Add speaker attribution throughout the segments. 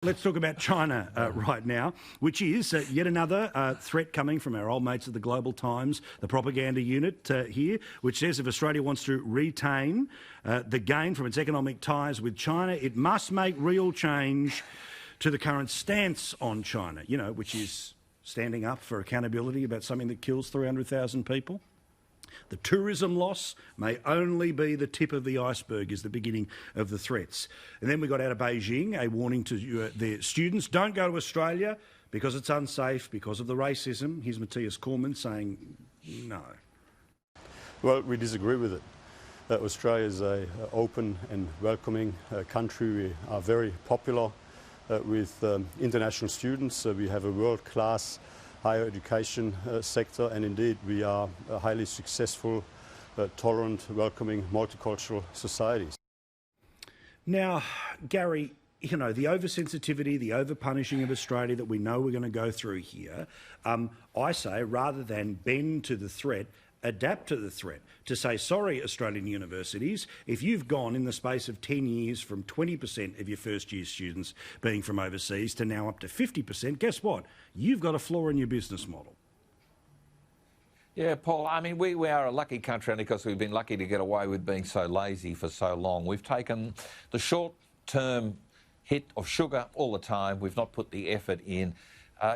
Speaker 1: let's talk about China right now, which is yet another threat coming from our old mates at the Global Times, the propaganda unit here, which says if Australia wants to retain the gain from its economic ties with China, it must make real change to the current stance on China, you know, which is standing up for accountability about something that kills 300,000 people. The tourism loss may only be the tip of the iceberg, is the beginning of the threats. And then we got out of Beijing a warning to their students, don't go to Australia because it's unsafe, because of the racism. Here's Matthias Cormann saying no.
Speaker 2: Well, we disagree with it. Australia is an open and welcoming country. We are very popular with international students. We have a world-class higher education sector, and indeed we are a highly successful, tolerant, welcoming, multicultural society.
Speaker 1: Now, Gary, you know, the oversensitivity, the over-punishing of Australia that we know we're going to go through here, I say rather than bend to the threat, adapt to the threat, to say, sorry, Australian universities, if you've gone in the space of 10 years from 20% of your first-year students being from overseas to now up to 50%, guess what? You've got a flaw in your business model.
Speaker 3: Yeah, Paul, I mean, we are a lucky country only because we've been lucky to get away with being so lazy for so long. We've taken the short-term hit of sugar all the time. We've not put the effort in.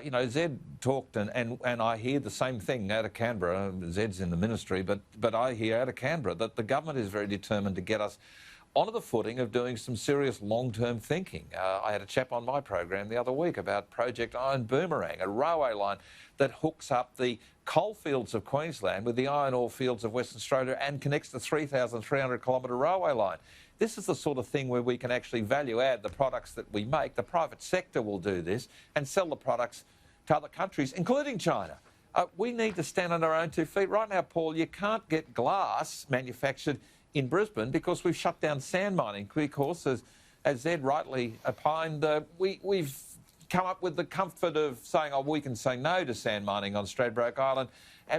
Speaker 3: You know, Zed talked, and I hear the same thing out of Canberra. Zed's in the ministry, but I hear out of Canberra that the government is very determined to get us onto the footing of doing some serious long-term thinking. I had a chap on my program the other week about Project Iron Boomerang, a railway line that hooks up the coalfields of Queensland with the iron ore fields of Western Australia and connects the 3,300-kilometre railway line. This is the sort of thing where we can actually value add the products that we make. The private sector will do this and sell the products to other countries, including China. We need to stand on our own 2 feet. Right now, Paul, you can't get glass manufactured in Brisbane because we've shut down sand mining. Because, as Zed rightly opined, we've come up with the comfort of saying, oh, we can say no to sand mining on Stradbroke Island,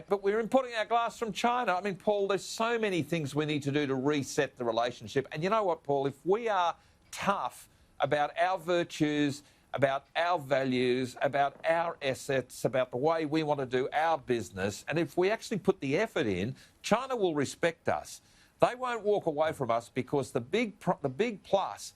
Speaker 3: but we're importing our glass from China. I mean, Paul, there's so many things we need to do to reset the relationship. And you know what, Paul, if we are tough about our virtues, about our values, about our assets, about the way we want to do our business, and if we actually put the effort in, China will respect us. They won't walk away from us because the big plus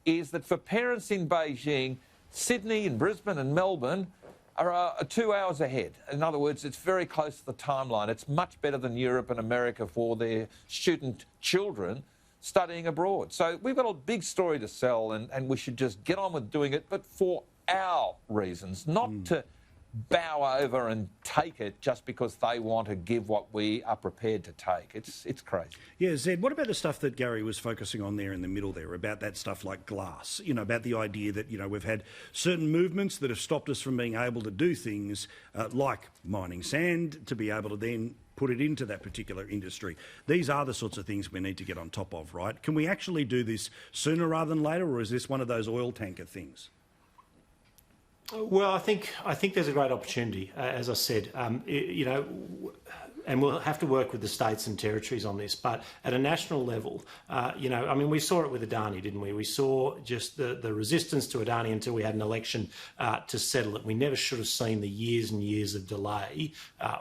Speaker 3: is that for parents in Beijing, Sydney and Brisbane and Melbourne are 2 hours ahead. In other words, it's very close to the timeline. It's much better than Europe and America for their student children studying abroad. So we've got a big story to sell, and we should just get on with doing it, but for our reasons, not to bow over and take it just because they want to give what we are prepared to take. It's crazy. Yeah,
Speaker 1: Zed, what about the stuff that Gary was focusing on there in the middle there, about that stuff like glass, you know, about the idea that, you know, we've had certain movements that have stopped us from being able to do things like mining sand to be able to then put it into that particular industry. These are the sorts of things we need to get on top of, right? Can we actually do this sooner rather than later, or is this one of those oil tanker things?
Speaker 4: Well, I think there's a great opportunity, as I said, you know, and we'll have to work with the states and territories on this. But at a national level, you know, I mean, we saw it with Adani, didn't we? We saw just the resistance to Adani until we had an election to settle it. We never should have seen the years and years of delay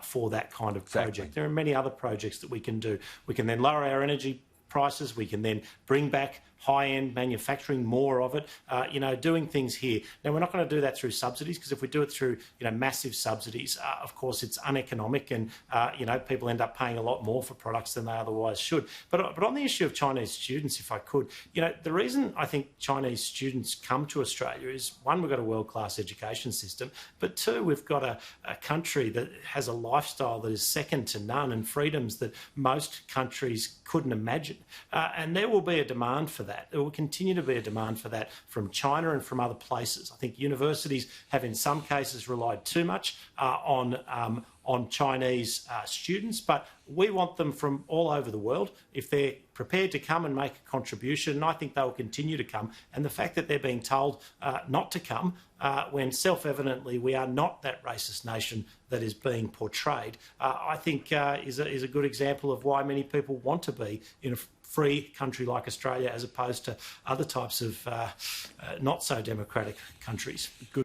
Speaker 4: for that kind of project. Exactly. There are many other projects that we can do. We can then lower our energy prices. We can then bring back high-end manufacturing, more of it, you know, doing things here. Now, we're not going to do that through subsidies, because if we do it through, you know, massive subsidies, of course, it's uneconomic, and, you know, people end up paying a lot more for products than they otherwise should. But on the issue of Chinese students, if I could, you know, the reason I think Chinese students come to Australia is, one, we've got a world-class education system, but two, we've got a country that has a lifestyle that is second to none and freedoms that most countries couldn't imagine. And there will be a demand for that. There will continue to be a demand for that from China and from other places. I think universities have in some cases relied too much on Chinese students, but we want them from all over the world. If they're prepared to come and make a contribution, and I think they will continue to come, and the fact that they're being told not to come when self-evidently we are not that racist nation that is being portrayed, I think is a good example of why many people want to be in a free country like Australia as opposed to other types of not so democratic countries.
Speaker 1: Good.